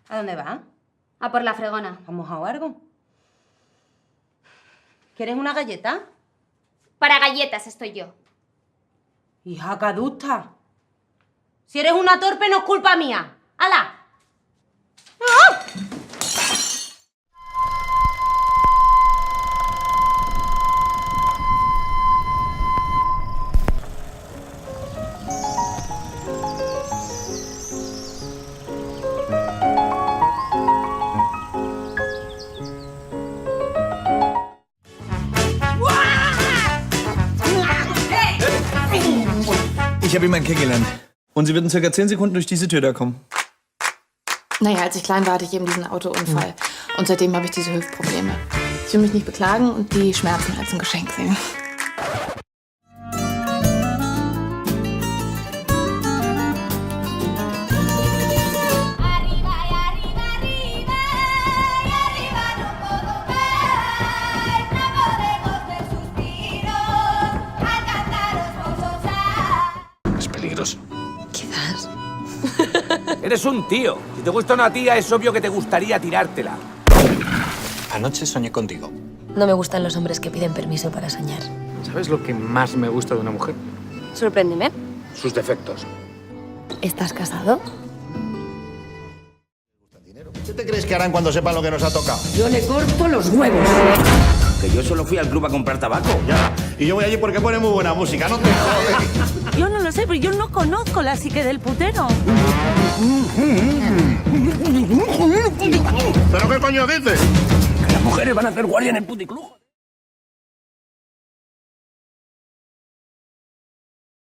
¿A dónde vas? A por la fregona. ¿Has mojado algo? ¿Quieres una galleta? Para galletas estoy yo. Hija caduta. Si eres una torpe no es culpa mía. ¡Hala! ¡Ah! Ich habe jemanden kennengelernt. Und sie wird in circa 10 Sekunden durch diese Tür da kommen. Naja, als ich klein war, hatte ich eben diesen Autounfall. Und seitdem habe ich diese Hüftprobleme. Ich will mich nicht beklagen und die Schmerzen als ein Geschenk sehen. Es peligroso. Quizás. Eres un tío. Si te gusta una tía, es obvio que te gustaría tirártela. Anoche soñé contigo. No me gustan los hombres que piden permiso para soñar. ¿Sabes lo que más me gusta de una mujer? Sorpréndeme. Sus defectos. ¿Estás casado? ¿Qué te crees que harán cuando sepan lo que nos ha tocado? Yo le corto los huevos. Que yo solo fui al club a comprar tabaco. Ya. Y yo voy allí porque pone muy buena música, no te jodes. Yo no lo sé, pero yo no conozco la psique del putero. ¿Pero qué coño dices? Que las mujeres van a hacer guardia en el puticlub.